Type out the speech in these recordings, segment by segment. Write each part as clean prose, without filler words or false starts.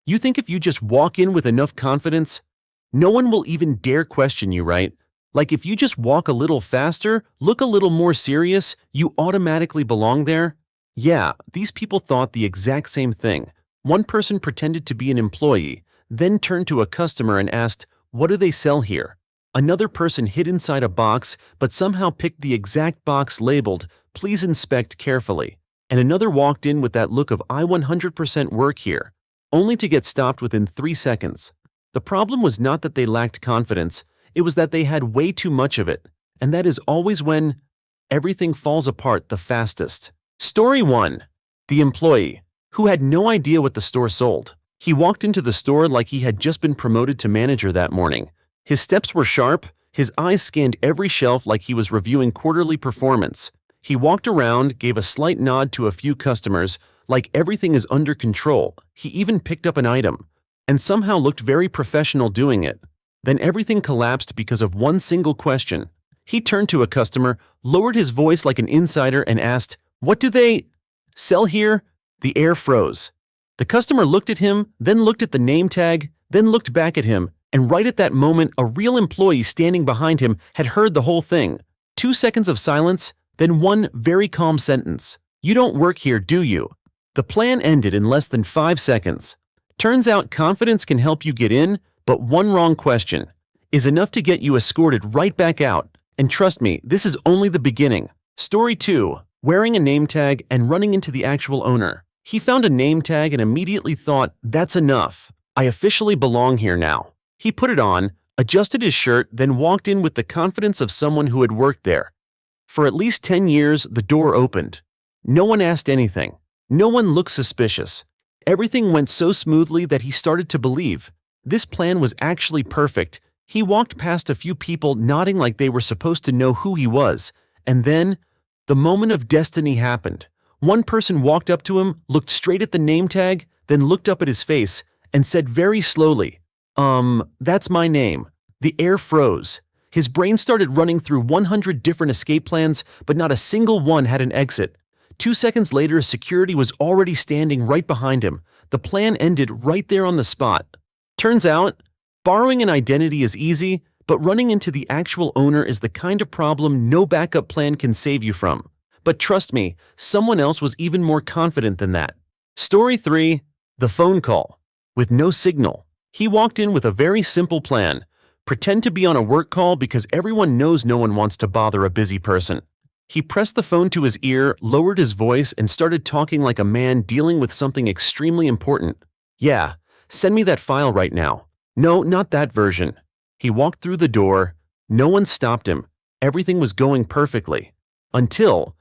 You think if you just walk in with enough confidence, no one will even dare question you, right? Like if you just walk a little faster, look a little more serious, you automatically belong there? Yeah, these people thought the exact same thing. One person pretended to be an employee, then turned to a customer and asked, "What do they sell here?" Another person hid inside a box but somehow picked the exact box labeled, "Please inspect carefully." And another walked in with that look of "I 100% work here," only to get stopped within 3 seconds. The problem was not that they lacked confidence, it was that they had way too much of it, and that is always when everything falls apart the fastest. Story 1. The employee, who had no idea what the store sold. He walked into the store like he had just been promoted to manager that morning. His steps were sharp, his eyes scanned every shelf like he was reviewing quarterly performance. He walked around, gave a slight nod to a few customers, like everything is under control. He even picked up an item, and somehow looked very professional doing it. Then everything collapsed because of one single question. He turned to a customer, lowered his voice like an insider, and asked, "What do they sell here?" The air froze. The customer looked at him, then looked at the name tag, then looked back at him, and right at that moment, a real employee standing behind him had heard the whole thing. 2 seconds of silence, then one very calm sentence. "You don't work here, do you?" The plan ended in less than 5 seconds. Turns out confidence can help you get in, but one wrong question is enough to get you escorted right back out. And trust me, this is only the beginning. Story 2. Wearing a name tag and running into the actual owner. He found a name tag and immediately thought, "That's enough. I officially belong here now." He put it on, adjusted his shirt, then walked in with the confidence of someone who had worked there. For at least 10 years, the door opened. No one asked anything. No one looked suspicious. Everything went so smoothly that he started to believe this plan was actually perfect. He walked past a few people nodding like they were supposed to know who he was, and then the moment of destiny happened. One person walked up to him, looked straight at the name tag, then looked up at his face, and said very slowly, "That's my name." The air froze. His brain started running through 100 different escape plans, but not a single one had an exit. 2 seconds later, security was already standing right behind him. The plan ended right there on the spot. Turns out, borrowing an identity is easy, but running into the actual owner is the kind of problem no backup plan can save you from. But trust me, someone else was even more confident than that. Story 3. The phone call. With no signal. He walked in with a very simple plan. Pretend to be on a work call because everyone knows no one wants to bother a busy person. He pressed the phone to his ear, lowered his voice, and started talking like a man dealing with something extremely important. "Yeah, send me that file right now." "No, not that version." He walked through the door. No one stopped him. Everything was going perfectly. Until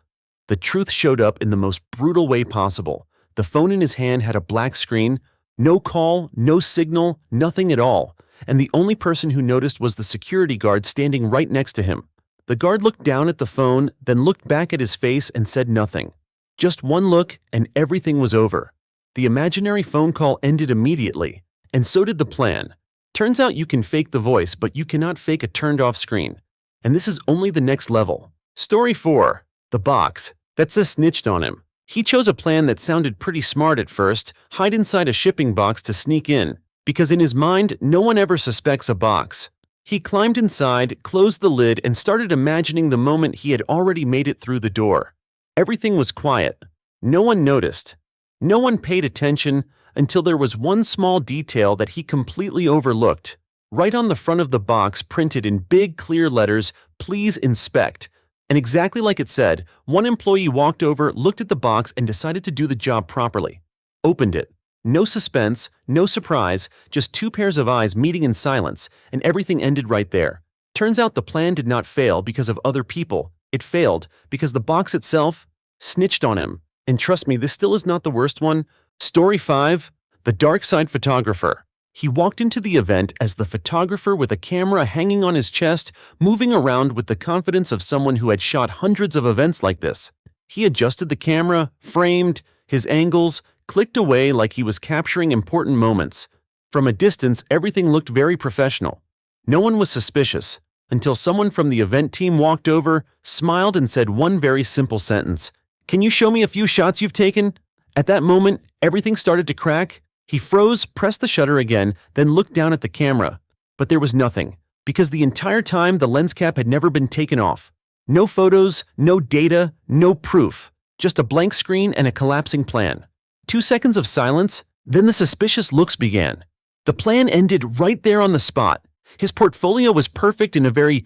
the truth showed up in the most brutal way possible. The phone in his hand had a black screen. No call, no signal, nothing at all. And the only person who noticed was the security guard standing right next to him. The guard looked down at the phone, then looked back at his face and said nothing. Just one look, and everything was over. The imaginary phone call ended immediately, and so did the plan. Turns out you can fake the voice, but you cannot fake a turned-off screen. And this is only the next level. Story 4. The box. That says snitched on him. He chose a plan that sounded pretty smart at first, hide inside a shipping box to sneak in, because in his mind, no one ever suspects a box. He climbed inside, closed the lid, and started imagining the moment he had already made it through the door. Everything was quiet. No one noticed. No one paid attention until there was one small detail that he completely overlooked. Right on the front of the box, printed in big, clear letters, "Please inspect." And exactly like it said, one employee walked over, looked at the box, and decided to do the job properly. Opened it. No suspense, no surprise, just 2 pairs of eyes meeting in silence, and everything ended right there. Turns out the plan did not fail because of other people. It failed because the box itself snitched on him. And trust me, this still is not the worst one. Story 5. The Dark Side Photographer. He walked into the event as the photographer with a camera hanging on his chest, moving around with the confidence of someone who had shot hundreds of events like this. He adjusted the camera, framed, his angles, clicked away like he was capturing important moments. From a distance, everything looked very professional. No one was suspicious, until someone from the event team walked over, smiled, and said one very simple sentence. "Can you show me a few shots you've taken?" At that moment, everything started to crack. He froze, pressed the shutter again, then looked down at the camera. But there was nothing, because the entire time the lens cap had never been taken off. No photos, no data, no proof. Just a blank screen and a collapsing plan. 2 seconds of silence, then the suspicious looks began. The plan ended right there on the spot. His portfolio was perfect in a very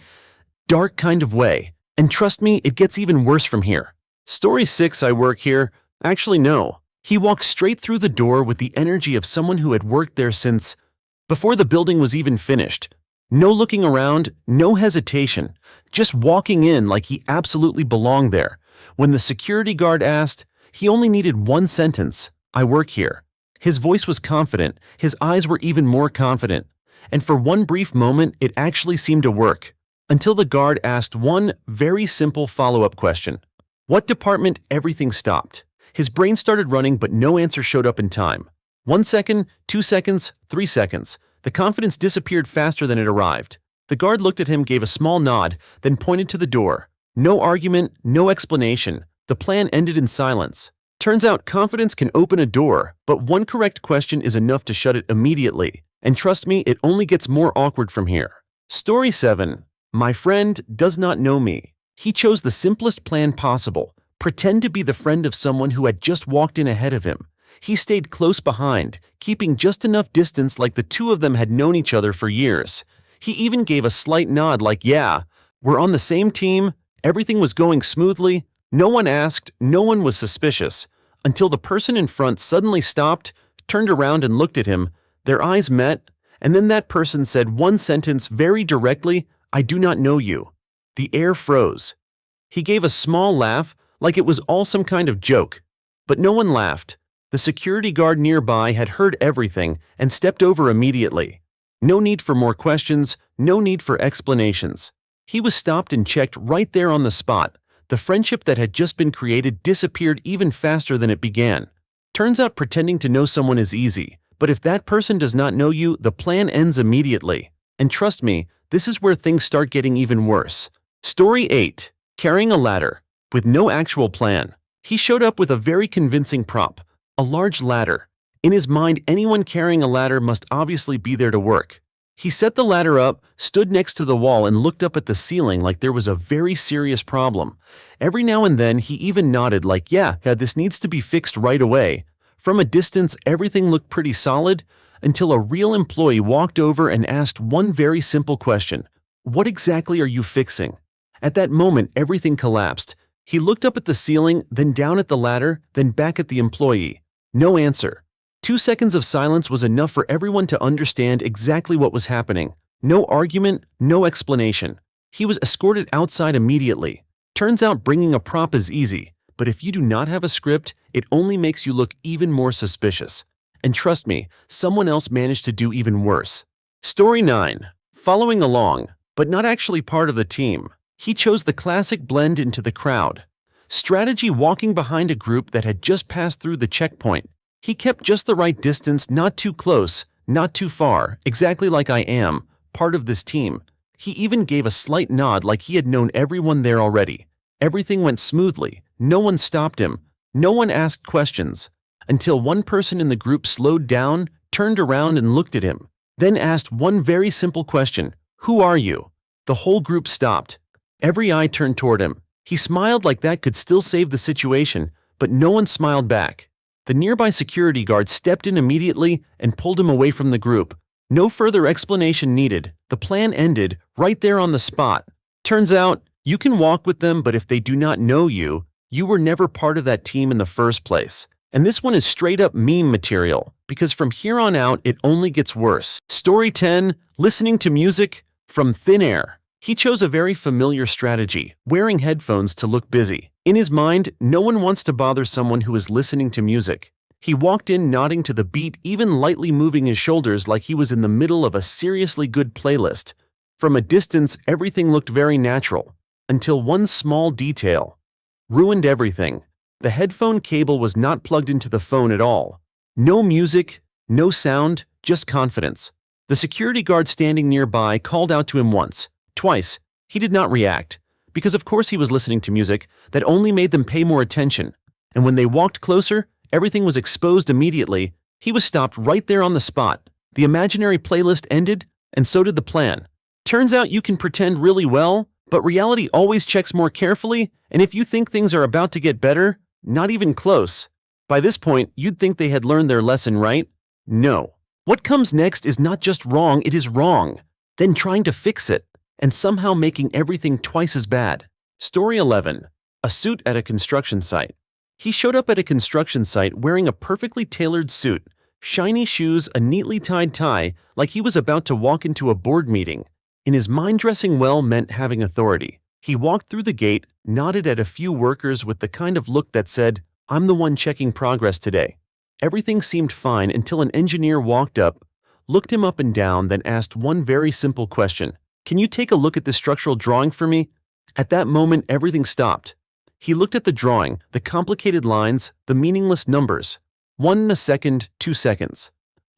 dark kind of way. And trust me, it gets even worse from here. Story 6, I work here. Actually, no. He walked straight through the door with the energy of someone who had worked there since before the building was even finished. No looking around, no hesitation, just walking in like he absolutely belonged there. When the security guard asked, he only needed one sentence, "I work here." His voice was confident, his eyes were even more confident. And for one brief moment, it actually seemed to work. Until the guard asked one very simple follow-up question. What department? Everything stopped. His brain started running, but no answer showed up in time. 1 second, 2 seconds, 3 seconds. The confidence disappeared faster than it arrived. The guard looked at him, gave a small nod, then pointed to the door. No argument, no explanation. The plan ended in silence. Turns out confidence can open a door, but one correct question is enough to shut it immediately. And trust me, it only gets more awkward from here. Story 7. My friend does not know me. He chose the simplest plan possible. Pretend to be the friend of someone who had just walked in ahead of him. He stayed close behind, keeping just enough distance like the two of them had known each other for years. He even gave a slight nod like, yeah, we're on the same team, everything was going smoothly, no one asked, no one was suspicious, until the person in front suddenly stopped, turned around and looked at him, their eyes met, and then that person said one sentence very directly, "I do not know you." The air froze. He gave a small laugh, like it was all some kind of joke. But no one laughed. The security guard nearby had heard everything and stepped over immediately. No need for more questions, no need for explanations. He was stopped and checked right there on the spot. The friendship that had just been created disappeared even faster than it began. Turns out pretending to know someone is easy, but if that person does not know you, the plan ends immediately. And trust me, this is where things start getting even worse. Story 8. Carrying a ladder. With no actual plan. He showed up with a very convincing prop. A large ladder. In his mind, anyone carrying a ladder must obviously be there to work. He set the ladder up, stood next to the wall and looked up at the ceiling like there was a very serious problem. Every now and then he even nodded like, yeah, this needs to be fixed right away. From a distance, everything looked pretty solid until a real employee walked over and asked one very simple question. What exactly are you fixing? At that moment, everything collapsed. He looked up at the ceiling, then down at the ladder, then back at the employee. No answer. 2 seconds of silence was enough for everyone to understand exactly what was happening. No argument, no explanation. He was escorted outside immediately. Turns out bringing a prop is easy, but if you do not have a script, it only makes you look even more suspicious. And trust me, someone else managed to do even worse. Story 9. Following along, but not actually part of the team. He chose the classic blend into the crowd. Strategy walking behind a group that had just passed through the checkpoint. He kept just the right distance, not too close, not too far, exactly like I am, part of this team. He even gave a slight nod like he had known everyone there already. Everything went smoothly, no one stopped him, no one asked questions, until one person in the group slowed down, turned around and looked at him, then asked one very simple question, "Who are you?" The whole group stopped. Every eye turned toward him. He smiled like that could still save the situation, but no one smiled back. The nearby security guard stepped in immediately and pulled him away from the group. No further explanation needed. The plan ended right there on the spot. Turns out, you can walk with them, but if they do not know you, you were never part of that team in the first place. And this one is straight up meme material, because from here on out, it only gets worse. Story 10. Listening to music from thin air. He chose a very familiar strategy, wearing headphones to look busy. In his mind, no one wants to bother someone who is listening to music. He walked in nodding to the beat, even lightly moving his shoulders like he was in the middle of a seriously good playlist. From a distance, everything looked very natural, until one small detail ruined everything. The headphone cable was not plugged into the phone at all. No music, no sound, just confidence. The security guard standing nearby called out to him once. Twice. He did not react, because of course he was listening to music that only made them pay more attention. And when they walked closer, everything was exposed immediately. He was stopped right there on the spot. The imaginary playlist ended, and so did the plan. Turns out you can pretend really well, but reality always checks more carefully, and if you think things are about to get better, not even close. By this point, you'd think they had learned their lesson, right? No. What comes next is not just wrong, it is wrong. Then trying to fix it, and somehow making everything twice as bad. Story 11. A suit at a construction site. He showed up at a construction site wearing a perfectly tailored suit, shiny shoes, a neatly tied tie, like he was about to walk into a board meeting. In his mind, dressing well meant having authority. He walked through the gate, nodded at a few workers with the kind of look that said, "I'm the one checking progress today." Everything seemed fine until an engineer walked up, looked him up and down, then asked one very simple question. "Can you take a look at this structural drawing for me?" At that moment, everything stopped. He looked at the drawing, the complicated lines, the meaningless numbers. 1 second, 2 seconds.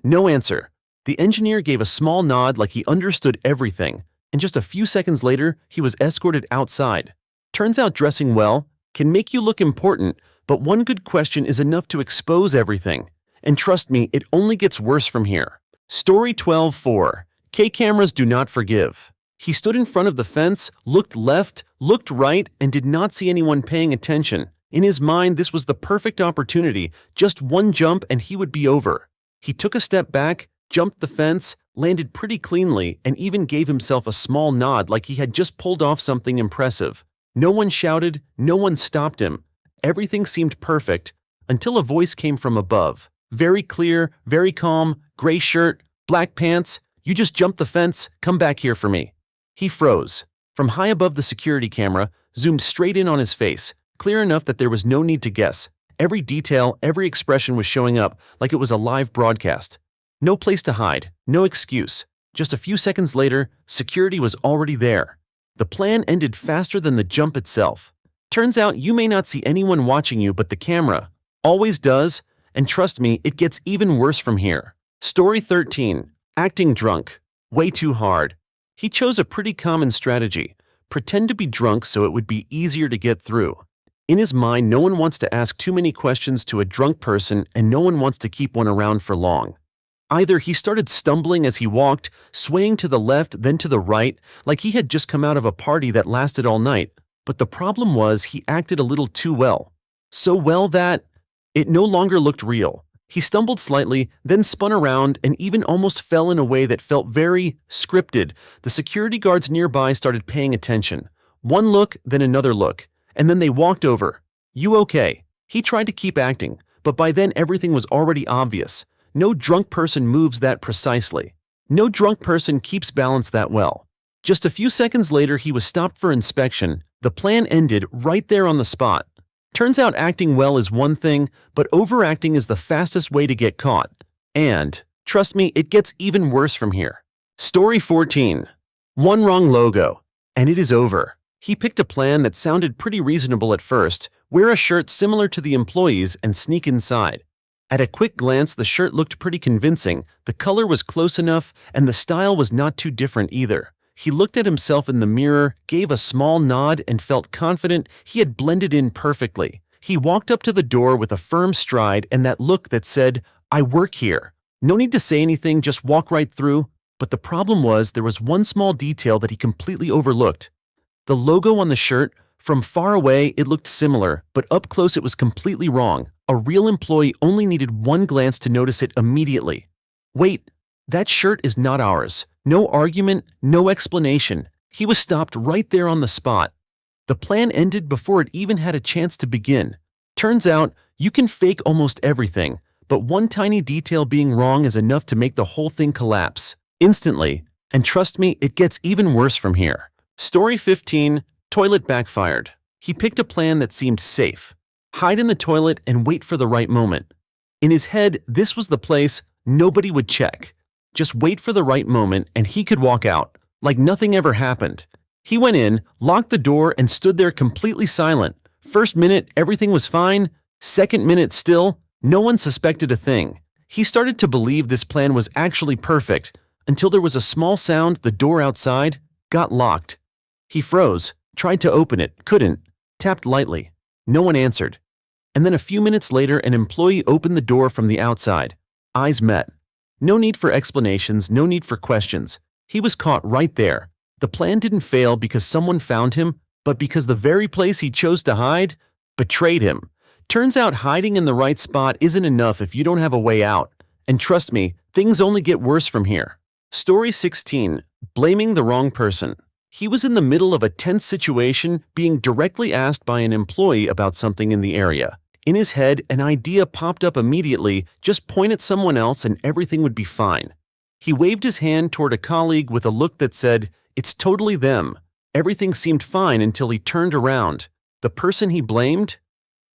No answer. The engineer gave a small nod like he understood everything, and just a few seconds later, he was escorted outside. Turns out dressing well can make you look important, but one good question is enough to expose everything. And trust me, it only gets worse from here. Story 12-4. K-cameras do not forgive. He stood in front of the fence, looked left, looked right, and did not see anyone paying attention. In his mind, this was the perfect opportunity. Just one jump and he would be over. He took a step back, jumped the fence, landed pretty cleanly, and even gave himself a small nod like he had just pulled off something impressive. No one shouted, no one stopped him. Everything seemed perfect, until a voice came from above. Very clear, very calm, gray shirt, black pants. "You just jumped the fence, come back here for me." He froze. From high above, the security camera zoomed straight in on his face, clear enough that there was no need to guess. Every detail, every expression was showing up like it was a live broadcast. No place to hide, no excuse. Just a few seconds later, security was already there. The plan ended faster than the jump itself. Turns out you may not see anyone watching you, but the camera always does, and trust me, it gets even worse from here. Story 13. Acting drunk. Way too hard. He chose a pretty common strategy. Pretend to be drunk so it would be easier to get through. In his mind, no one wants to ask too many questions to a drunk person, and no one wants to keep one around for long. Either he started stumbling as he walked, swaying to the left then to the right, like he had just come out of a party that lasted all night. But the problem was he acted a little too well. So well that it no longer looked real. He stumbled slightly, then spun around and even almost fell in a way that felt very scripted. The security guards nearby started paying attention. One look, then another look, and then they walked over. "You okay?" He tried to keep acting, but by then everything was already obvious. No drunk person moves that precisely. No drunk person keeps balance that well. Just a few seconds later, he was stopped for inspection. The plan ended right there on the spot. Turns out acting well is one thing, but overacting is the fastest way to get caught. And, trust me, it gets even worse from here. Story 14. One wrong logo, and it is over. He picked a plan that sounded pretty reasonable at first: wear a shirt similar to the employees and sneak inside. At a quick glance, the shirt looked pretty convincing. The color was close enough, and the style was not too different either. He looked at himself in the mirror, gave a small nod, and felt confident he had blended in perfectly. He walked up to the door with a firm stride and that look that said, "I work here." No need to say anything, just walk right through. But the problem was there was one small detail that he completely overlooked. The logo on the shirt. From far away, it looked similar, but up close it was completely wrong. A real employee only needed one glance to notice it immediately. "Wait, that shirt is not ours." No argument, no explanation. He was stopped right there on the spot. The plan ended before it even had a chance to begin. Turns out, you can fake almost everything, but one tiny detail being wrong is enough to make the whole thing collapse instantly. And trust me, it gets even worse from here. Story 15. Toilet backfired. He picked a plan that seemed safe. Hide in the toilet and wait for the right moment. In his head, this was the place nobody would check. Just wait for the right moment and he could walk out, like nothing ever happened. He went in, locked the door, and stood there completely silent. First minute, everything was fine. Second minute, still, no one suspected a thing. He started to believe this plan was actually perfect, until there was a small sound. The door outside got locked. He froze, tried to open it, couldn't, tapped lightly. No one answered. And then a few minutes later, an employee opened the door from the outside. Eyes met. No need for explanations, no need for questions. He was caught right there. The plan didn't fail because someone found him, but because the very place he chose to hide betrayed him. Turns out hiding in the right spot isn't enough if you don't have a way out. And trust me, things only get worse from here. Story 16. Blaming the wrong person. He was in the middle of a tense situation, being directly asked by an employee about something in the area. In his head, an idea popped up immediately: just point at someone else and everything would be fine. He waved his hand toward a colleague with a look that said, "It's totally them." Everything seemed fine until he turned around. The person he blamed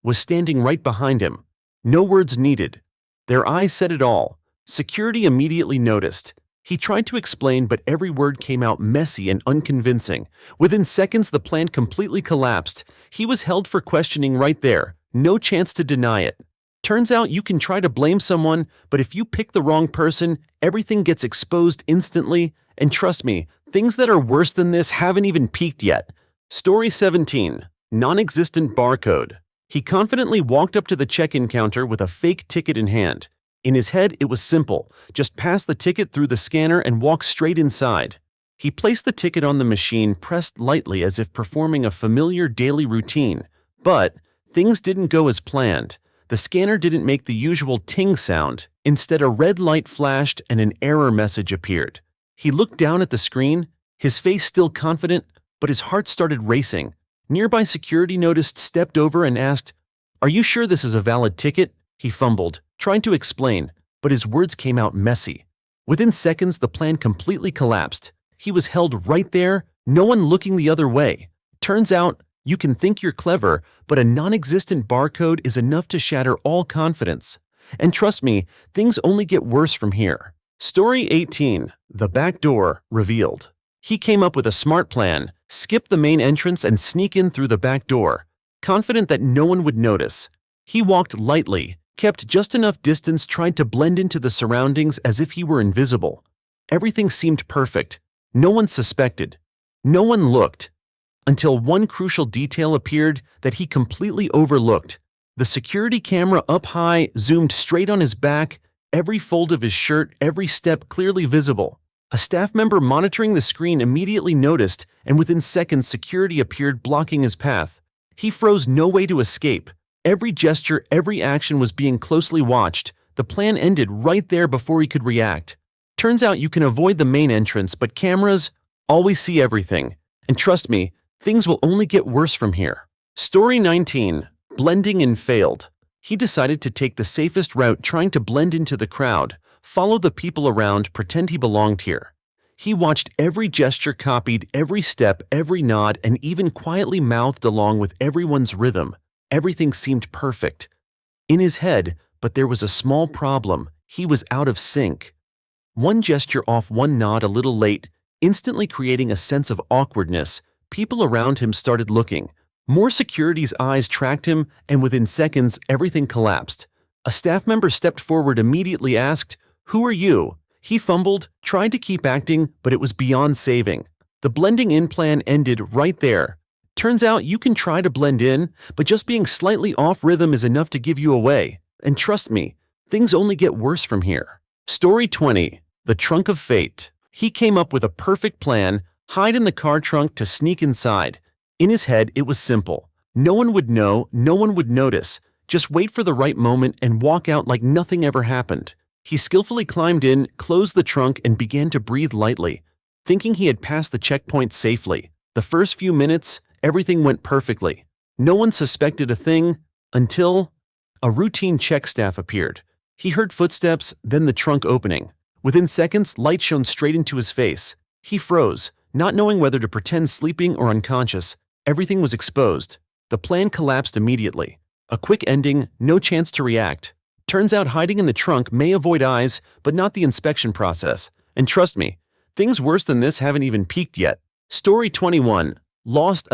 was standing right behind him. No words needed. Their eyes said it all. Security immediately noticed. He tried to explain, but every word came out messy and unconvincing. Within seconds, the plan completely collapsed. He was held for questioning right there. No chance to deny it. Turns out you can try to blame someone, but if you pick the wrong person, everything gets exposed instantly. And trust me, things that are worse than this haven't even peaked yet. Story 17. Non-existent barcode. He confidently walked up to the check-in counter with a fake ticket in hand. In his head, it was simple: just pass the ticket through the scanner and walk straight inside. He placed the ticket on the machine, pressed lightly as if performing a familiar daily routine. But things didn't go as planned. The scanner didn't make the usual ting sound. Instead, a red light flashed and an error message appeared. He looked down at the screen, his face still confident, but his heart started racing. Nearby security noticed, stepped over and asked, "Are you sure this is a valid ticket?" He fumbled, trying to explain, but his words came out messy. Within seconds, the plan completely collapsed. He was held right there, no one looking the other way. Turns out, you can think you're clever, but a non-existent barcode is enough to shatter all confidence. And trust me, things only get worse from here. Story 18. The back door revealed. He came up with a smart plan: skip the main entrance and sneak in through the back door. Confident that no one would notice, he walked lightly, kept just enough distance, tried to blend into the surroundings as if he were invisible. Everything seemed perfect. No one suspected. No one looked. Until one crucial detail appeared that he completely overlooked. The security camera up high zoomed straight on his back, every fold of his shirt, every step clearly visible. A staff member monitoring the screen immediately noticed, and within seconds security appeared, blocking his path. He froze, no way to escape. Every gesture, every action was being closely watched. The plan ended right there before he could react. Turns out you can avoid the main entrance, but cameras always see everything. And trust me, things will only get worse from here. Story 19. Blending in failed. He decided to take the safest route, trying to blend into the crowd, follow the people around, pretend he belonged here. He watched every gesture, copied every step, every nod, and even quietly mouthed along with everyone's rhythm. Everything seemed perfect in his head, but there was a small problem: he was out of sync. One gesture off, one nod a little late, instantly creating a sense of awkwardness. People around him started looking. More security's eyes tracked him, and within seconds, everything collapsed. A staff member stepped forward, immediately asked, "Who are you?" He fumbled, tried to keep acting, but it was beyond saving. The blending in plan ended right there. Turns out you can try to blend in, but just being slightly off rhythm is enough to give you away. And trust me, things only get worse from here. Story 20. The Trunk of Fate. He came up with a perfect plan: hide in the car trunk to sneak inside. In his head, it was simple. No one would know, no one would notice. Just wait for the right moment and walk out like nothing ever happened. He skillfully climbed in, closed the trunk, and began to breathe lightly, thinking he had passed the checkpoint safely. The first few minutes, everything went perfectly. No one suspected a thing until a routine check staff appeared. He heard footsteps, then the trunk opening. Within seconds, light shone straight into his face. He froze, not knowing whether to pretend sleeping or unconscious. Everything was exposed. The plan collapsed immediately. A quick ending, no chance to react. Turns out hiding in the trunk may avoid eyes, but not the inspection process. And trust me, things worse than this haven't even peaked yet. Story 21. Lost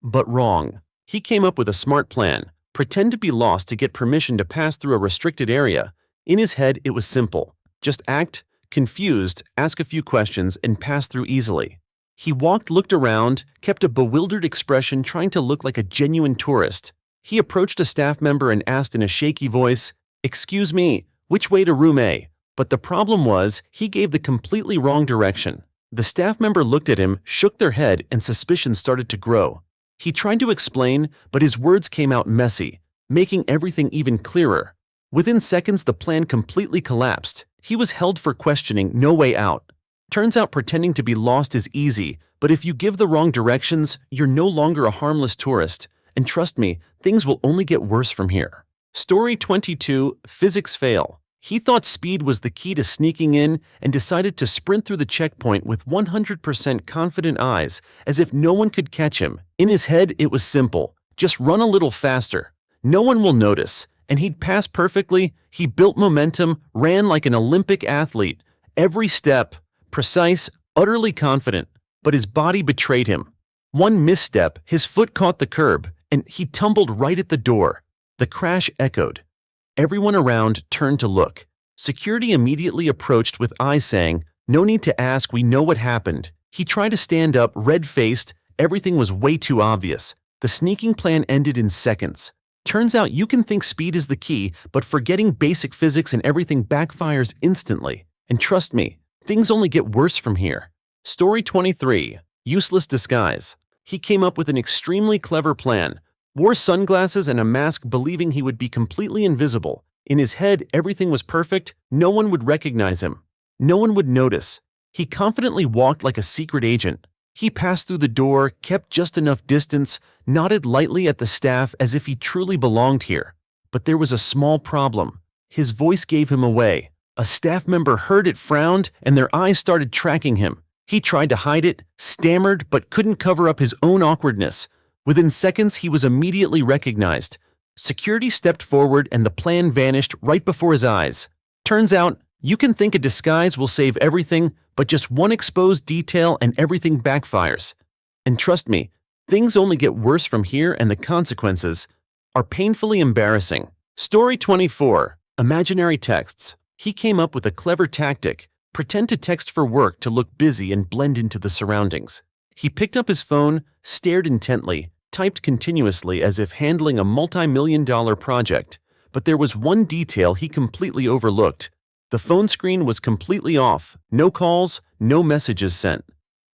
but wrong. He came up with a smart plan: pretend to be lost to get permission to pass through a restricted area. In his head, it was simple: just act confused, ask a few questions, and pass through easily. He walked, looked around, kept a bewildered expression, trying to look like a genuine tourist. He approached a staff member and asked in a shaky voice, "Excuse me, which way to room A?" But the problem was, he gave the completely wrong direction. The staff member looked at him, shook their head, and suspicion started to grow. He tried to explain, but his words came out messy, making everything even clearer. Within seconds, the plan completely collapsed. He was held for questioning, no way out. Turns out pretending to be lost is easy, but if you give the wrong directions, you're no longer a harmless tourist. And trust me, things will only get worse from here. Story 22, Physics Fail. He thought speed was the key to sneaking in and decided to sprint through the checkpoint with 100% confident eyes, as if no one could catch him. In his head, it was simple. Just run a little faster. No one will notice. And he'd pass perfectly. He built momentum, ran like an Olympic athlete. Every step, precise, utterly confident. But his body betrayed him. One misstep, his foot caught the curb, and he tumbled right at the door. The crash echoed. Everyone around turned to look. Security immediately approached with eyes saying, "No need to ask, we know what happened." He tried to stand up, red-faced. Everything was way too obvious. The sneaking plan ended in seconds. Turns out you can think speed is the key, but forgetting basic physics and everything backfires instantly. And trust me, things only get worse from here. Story 23, Useless Disguise. He came up with an extremely clever plan. Wore sunglasses and a mask believing he would be completely invisible. In his head, everything was perfect. No one would recognize him. No one would notice. He confidently walked like a secret agent. He passed through the door, kept just enough distance, nodded lightly at the staff as if he truly belonged here. But there was a small problem. His voice gave him away. A staff member heard it, frowned, and their eyes started tracking him. He tried to hide it, stammered, but couldn't cover up his own awkwardness. Within seconds, he was immediately recognized. Security stepped forward and the plan vanished right before his eyes. Turns out, you can think a disguise will save everything, but just one exposed detail and everything backfires. And trust me, things only get worse from here, and the consequences are painfully embarrassing. Story 24, Imaginary Texts. He came up with a clever tactic. Pretend to text for work to look busy and blend into the surroundings. He picked up his phone, stared intently, typed continuously as if handling a multi-million-dollar project. But there was one detail he completely overlooked. The phone screen was completely off, no calls, no messages sent.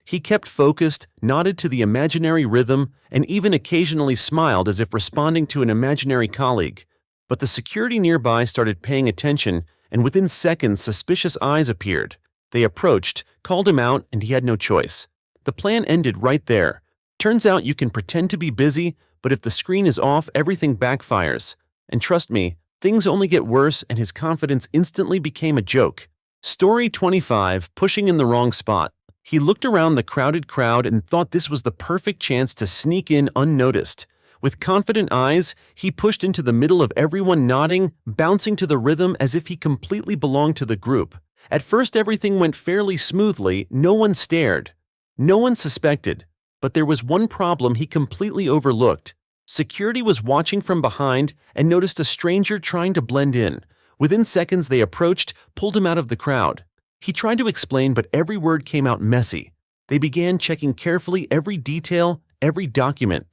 He kept focused, nodded to the imaginary rhythm, and even occasionally smiled as if responding to an imaginary colleague. But the security nearby started paying attention, and within seconds suspicious eyes appeared. They approached, called him out, and he had no choice. The plan ended right there. Turns out you can pretend to be busy, but if the screen is off, everything backfires. And trust me, things only get worse, and his confidence instantly became a joke. Story 25, Pushing in the Wrong Spot. He looked around the crowded crowd and thought this was the perfect chance to sneak in unnoticed. With confident eyes, he pushed into the middle of everyone, nodding, bouncing to the rhythm as if he completely belonged to the group. At first everything went fairly smoothly, no one stared. No one suspected, but there was one problem he completely overlooked. Security was watching from behind and noticed a stranger trying to blend in. Within seconds they approached, pulled him out of the crowd. He tried to explain, but every word came out messy. They began checking carefully every detail, every document.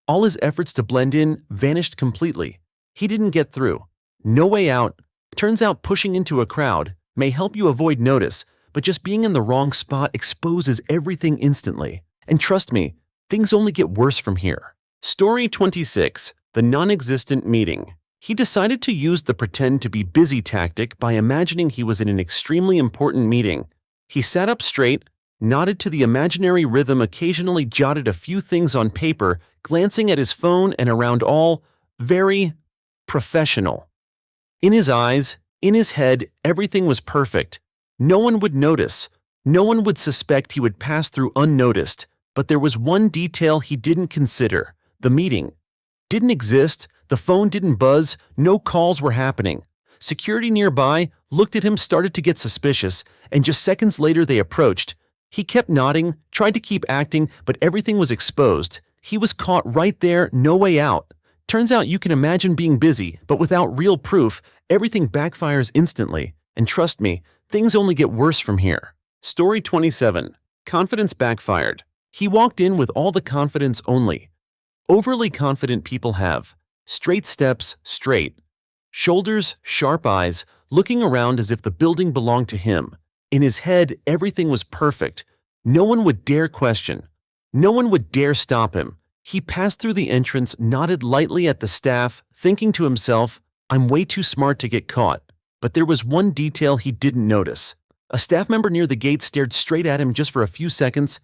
All his efforts to blend in vanished completely. He didn't get through. No way out. Turns out pushing into a crowd may help you avoid notice, but just being in the wrong spot exposes everything instantly. And trust me, things only get worse from here. Story 26, The Non-Existent Meeting. He decided to use the pretend to be busy tactic by imagining he was in an extremely important meeting. He sat up straight, nodded to the imaginary rhythm, occasionally jotted a few things on paper, glancing at his phone and around, all very professional. In his eyes, in his head, everything was perfect. No one would notice. No one would suspect he would pass through unnoticed. But there was one detail he didn't consider. The meeting didn't exist. The phone didn't buzz. No calls were happening. Security nearby looked at him, started to get suspicious, and just seconds later they approached. He kept nodding, tried to keep acting, but everything was exposed. He was caught right there, no way out. Turns out you can imagine being busy, but without real proof, everything backfires instantly. And trust me, things only get worse from here. Story 27, Confidence Backfired. He walked in with all the confidence only overly confident people have. Straight steps, straight. Shoulders, sharp eyes, looking around as if the building belonged to him. In his head, everything was perfect. No one would dare question. No one would dare stop him. He passed through the entrance, nodded lightly at the staff, thinking to himself, I'm way too smart to get caught. But there was one detail he didn't notice. A staff member near the gate stared straight at him just for a few seconds,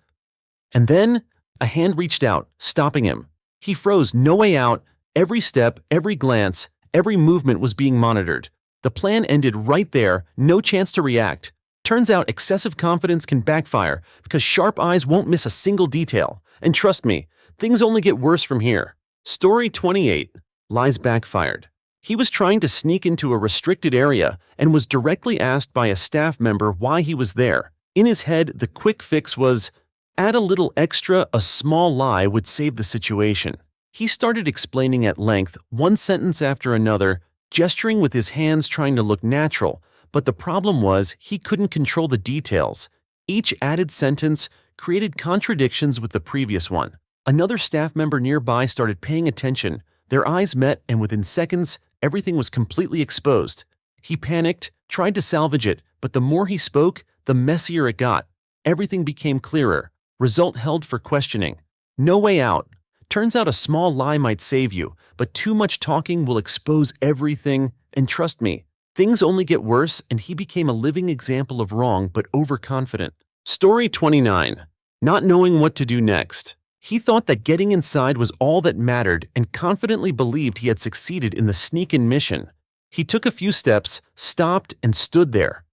and then a hand reached out, stopping him. He froze, no way out. Every step, every glance, every movement was being monitored. The plan ended right there, no chance to react. Turns out excessive confidence can backfire because sharp eyes won't miss a single detail. And trust me, things only get worse from here. Story 28. Lies backfired. He was trying to sneak into a restricted area and was directly asked by a staff member why he was there. In his head, the quick fix was, add a little extra, a small lie would save the situation. He started explaining at length, one sentence after another, gesturing with his hands trying to look natural, but the problem was he couldn't control the details. Each added sentence created contradictions with the previous one. Another staff member nearby started paying attention. Their eyes met, and within seconds, everything was completely exposed. He panicked, tried to salvage it, but the more he spoke, the messier it got. Everything became clearer. Result held for questioning. No way out. Turns out a small lie might save you, but too much talking will expose everything, and trust me, things only get worse, and he became a living example of wrong but overconfident. Story 29. Not knowing what to do next. He thought that getting inside was all that mattered and confidently believed he had succeeded in the sneak-in mission. He took a few steps, stopped, and stood there,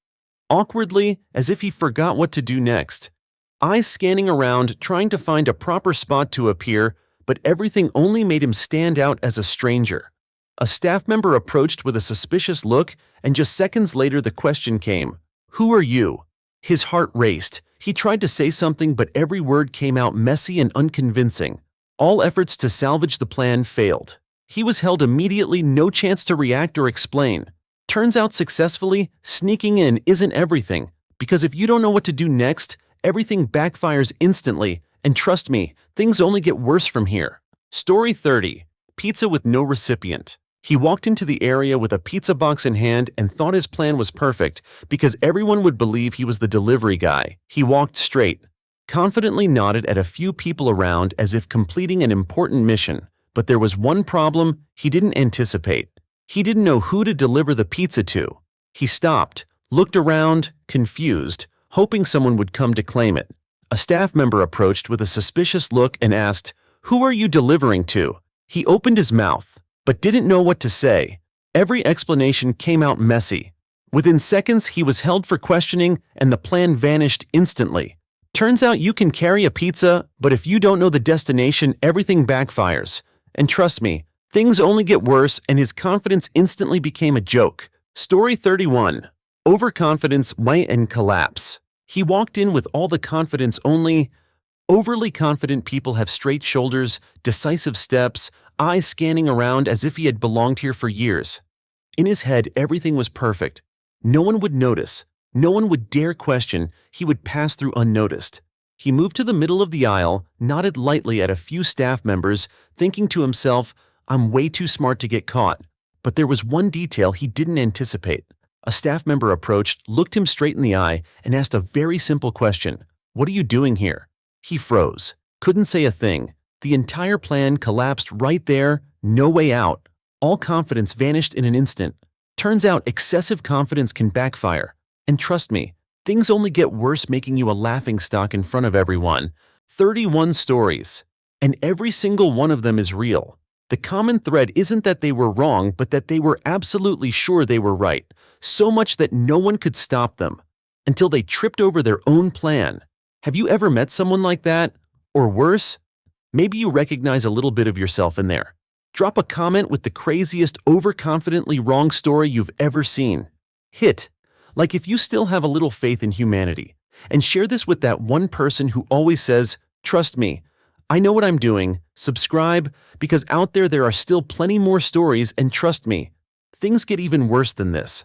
awkwardly, as if he forgot what to do next. Eyes scanning around, trying to find a proper spot to appear, but everything only made him stand out as a stranger. A staff member approached with a suspicious look, and just seconds later the question came, "Who are you?" His heart raced. He tried to say something, but every word came out messy and unconvincing. All efforts to salvage the plan failed. He was held immediately, no chance to react or explain. Turns out successfully, sneaking in isn't everything, because if you don't know what to do next, everything backfires instantly, and trust me, things only get worse from here. Story 30. Pizza with no recipient. He walked into the area with a pizza box in hand and thought his plan was perfect because everyone would believe he was the delivery guy. He walked straight, confidently nodded at a few people around as if completing an important mission. But there was one problem he didn't anticipate. He didn't know who to deliver the pizza to. He stopped, looked around, confused, hoping someone would come to claim it. A staff member approached with a suspicious look and asked, "Who are you delivering to?" He opened his mouth, but didn't know what to say. Every explanation came out messy. Within seconds, he was held for questioning and the plan vanished instantly. Turns out you can carry a pizza, but if you don't know the destination, everything backfires. And trust me, things only get worse, and his confidence instantly became a joke. Story 31. Overconfidence might end collapse. He walked in with all the confidence only. Overly confident people have straight shoulders, decisive steps, eyes scanning around as if he had belonged here for years. In his head, everything was perfect. No one would notice. No one would dare question. He would pass through unnoticed. He moved to the middle of the aisle, nodded lightly at a few staff members, thinking to himself, I'm way too smart to get caught. But there was one detail he didn't anticipate. A staff member approached, looked him straight in the eye, and asked a very simple question. What are you doing here? He froze, couldn't say a thing. The entire plan collapsed right there, no way out. All confidence vanished in an instant. Turns out excessive confidence can backfire. And trust me, things only get worse making you a laughingstock in front of everyone. 31 stories. And every single one of them is real. The common thread isn't that they were wrong, but that they were absolutely sure they were right. So much that no one could stop them. Until they tripped over their own plan. Have you ever met someone like that? Or worse? Maybe you recognize a little bit of yourself in there. Drop a comment with the craziest, overconfidently wrong story you've ever seen. Hit, like if you still have a little faith in humanity. And share this with that one person who always says, trust me, I know what I'm doing. Subscribe, because out there are still plenty more stories, and trust me, things get even worse than this.